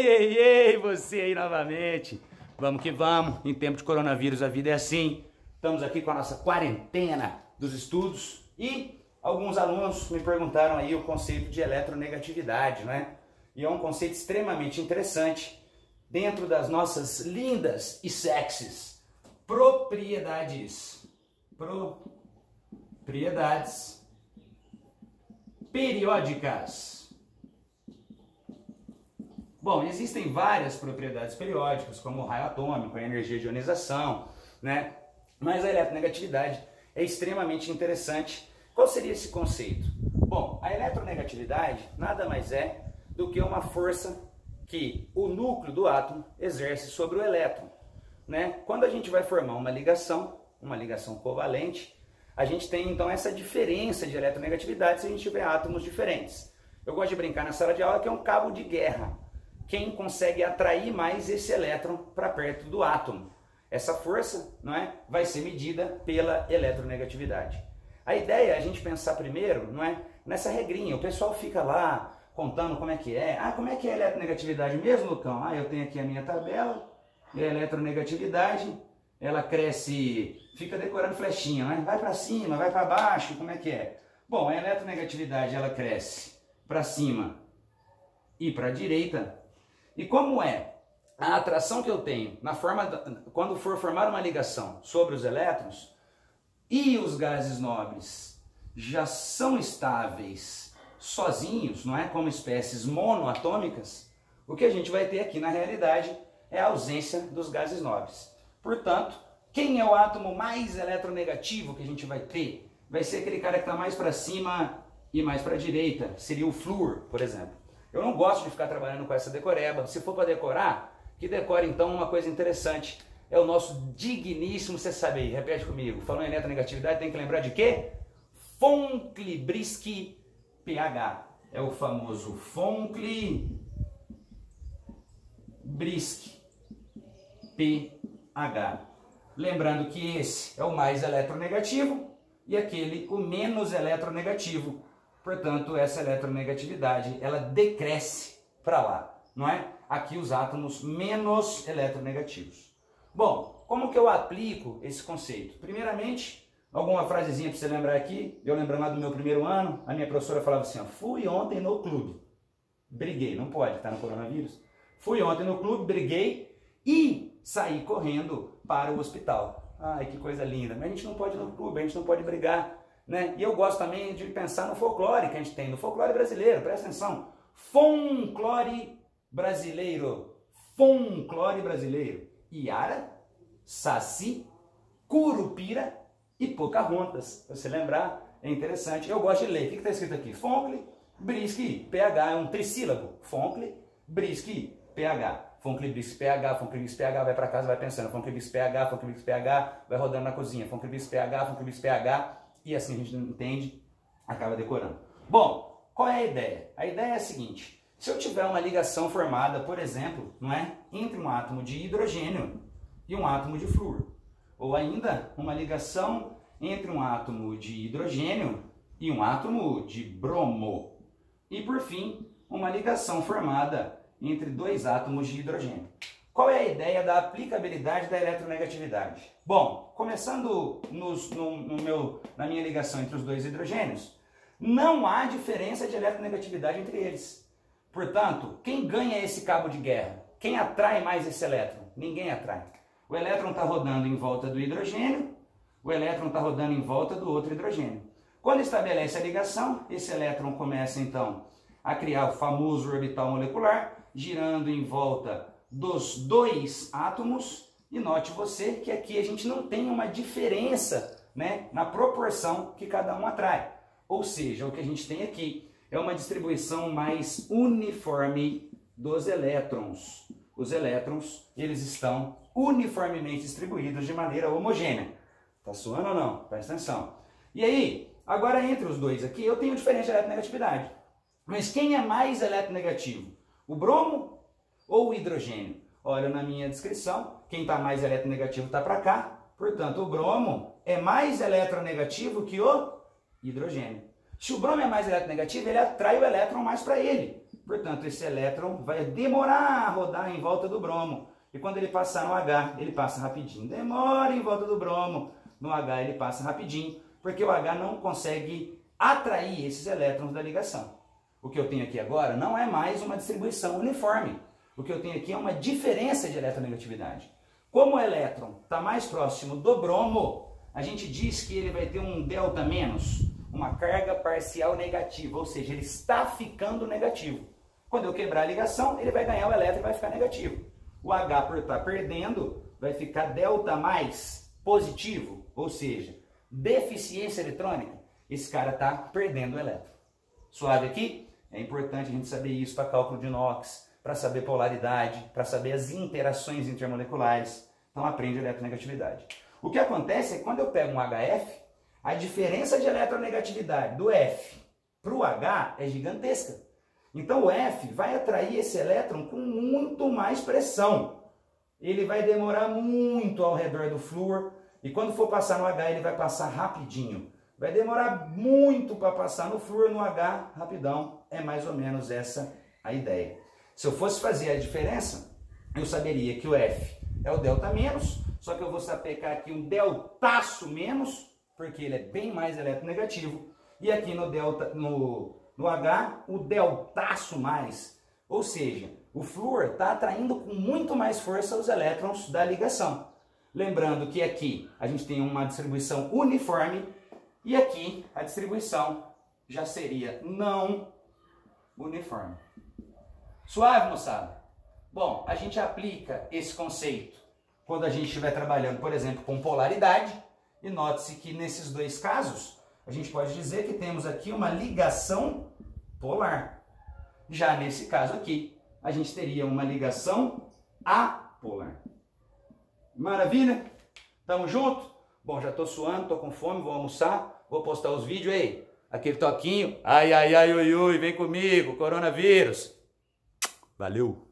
Ei, você aí novamente. Vamos que vamos. Em tempo de coronavírus a vida é assim. Estamos aqui com a nossa quarentena dos estudos e alguns alunos me perguntaram aí o conceito de eletronegatividade, né? E é um conceito extremamente interessante dentro das nossas lindas e sexys propriedades periódicas. Bom, existem várias propriedades periódicas, como o raio atômico, a energia de ionização, né? Mas a eletronegatividade é extremamente interessante. Qual seria esse conceito? Bom, a eletronegatividade nada mais é do que uma força que o núcleo do átomo exerce sobre o elétron, né? Quando a gente vai formar uma ligação covalente, a gente tem então essa diferença de eletronegatividade se a gente tiver átomos diferentes. Eu gosto de brincar na sala de aula que é um cabo de guerra. Quem consegue atrair mais esse elétron para perto do átomo. Essa força, não é, vai ser medida pela eletronegatividade. A ideia é a gente pensar primeiro, não é, nessa regrinha. O pessoal fica lá contando como é que é. Ah, como é que é a eletronegatividade mesmo, Lucão? Ah, eu tenho aqui a minha tabela. E a eletronegatividade, ela cresce, fica decorando flechinha, né? Vai para cima, vai para baixo, como é que é? Bom, a eletronegatividade, ela cresce para cima e para a direita. E como é a atração que eu tenho quando for formar uma ligação sobre os elétrons e os gases nobres já são estáveis sozinhos, não é, como espécies monoatômicas, o que a gente vai ter aqui na realidade é a ausência dos gases nobres. Portanto, quem é o átomo mais eletronegativo que a gente vai ter? Vai ser aquele cara que está mais para cima e mais para a direita, seria o flúor, por exemplo. Eu não gosto de ficar trabalhando com essa decoreba. Se for para decorar, que decore então uma coisa interessante. É o nosso digníssimo, você sabe aí, repete comigo. Falando em eletronegatividade, tem que lembrar de quê? Von Klebrski pH. É o famoso Von Klebrski pH. Lembrando que esse é o mais eletronegativo e aquele o menos eletronegativo. Portanto, essa eletronegatividade, ela decresce para lá, não é? Aqui os átomos menos eletronegativos. Bom, como que eu aplico esse conceito? Primeiramente, alguma frasezinha para você lembrar aqui. Eu lembrando lá do meu primeiro ano, a minha professora falava assim, ó, fui ontem no clube. Briguei, não pode, tá no coronavírus. Fui ontem no clube, briguei e saí correndo para o hospital. Ai, que coisa linda. Mas a gente não pode ir no clube, a gente não pode brigar. Né? E eu gosto também de pensar no folclore que a gente tem, no folclore brasileiro, presta atenção. Folclore brasileiro. Iara, Saci, Curupira e Pocahontas. Pra você lembrar, é interessante. Eu gosto de ler. O que está escrito aqui? Von Klebrski pH, é um trissílabo. Von Klebrski pH. Von Klebrski pH, Von Klebrski pH, vai para casa, vai pensando. Von Klebrski pH, Von Klebrski pH, vai rodando na cozinha. Von Klebrski pH, Von Klebrski pH. E assim a gente não entende, acaba decorando. Bom, qual é a ideia? A ideia é a seguinte, se eu tiver uma ligação formada, por exemplo, não é, entre um átomo de hidrogênio e um átomo de flúor, ou ainda uma ligação entre um átomo de hidrogênio e um átomo de bromo, e por fim, uma ligação formada entre dois átomos de hidrogênio. Qual é a ideia da aplicabilidade da eletronegatividade? Bom, começando na minha ligação entre os dois hidrogênios, não há diferença de eletronegatividade entre eles. Portanto, quem ganha esse cabo de guerra? Quem atrai mais esse elétron? Ninguém atrai. O elétron está rodando em volta do hidrogênio, o elétron está rodando em volta do outro hidrogênio. Quando estabelece a ligação, esse elétron começa então a criar o famoso orbital molecular, girando em volta dos dois átomos, e note você que aqui a gente não tem uma diferença, né, na proporção que cada um atrai. Ou seja, o que a gente tem aqui é uma distribuição mais uniforme dos elétrons. Os elétrons, eles estão uniformemente distribuídos de maneira homogênea. Tá suando ou não? Presta atenção. E aí, agora entre os dois aqui, eu tenho diferença de eletronegatividade. Mas quem é mais eletronegativo? O bromo ou o hidrogênio? Olha na minha descrição, quem está mais eletronegativo está para cá, portanto o bromo é mais eletronegativo que o hidrogênio. Se o bromo é mais eletronegativo, ele atrai o elétron mais para ele. Portanto, esse elétron vai demorar a rodar em volta do bromo. E quando ele passar no H, ele passa rapidinho. Demora em volta do bromo. No H ele passa rapidinho, porque o H não consegue atrair esses elétrons da ligação. O que eu tenho aqui agora não é mais uma distribuição uniforme. O que eu tenho aqui é uma diferença de eletronegatividade. Como o elétron está mais próximo do bromo, a gente diz que ele vai ter um delta menos, uma carga parcial negativa, ou seja, ele está ficando negativo. Quando eu quebrar a ligação, ele vai ganhar o elétron e vai ficar negativo. O H, por estar perdendo, vai ficar delta mais positivo, ou seja, deficiência eletrônica. Esse cara está perdendo o elétron. Suave aqui? É importante a gente saber isso para cálculo de Knox, para saber polaridade, para saber as interações intermoleculares. Então aprende eletronegatividade. O que acontece é que quando eu pego um HF, a diferença de eletronegatividade do F para o H é gigantesca. Então o F vai atrair esse elétron com muito mais pressão. Ele vai demorar muito ao redor do flúor e quando for passar no H ele vai passar rapidinho. Vai demorar muito para passar no flúor, no H, rapidão. É mais ou menos essa a ideia. Se eu fosse fazer a diferença, eu saberia que o F é o delta menos, só que eu vou sapecar aqui um deltaço menos, porque ele é bem mais eletronegativo, e aqui no, no H, o deltaço mais. Ou seja, o flúor está atraindo com muito mais força os elétrons da ligação. Lembrando que aqui a gente tem uma distribuição uniforme, e aqui a distribuição já seria não uniforme. Suave, moçada? Bom, a gente aplica esse conceito quando a gente estiver trabalhando, por exemplo, com polaridade. E note-se que nesses dois casos, a gente pode dizer que temos aqui uma ligação polar. Já nesse caso aqui, a gente teria uma ligação apolar. Maravilha? Tamo junto? Bom, já tô suando, tô com fome, vou almoçar, vou postar os vídeos aí. Aquele toquinho, ai, ai, ai, ui, ui, vem comigo, coronavírus. Valeu!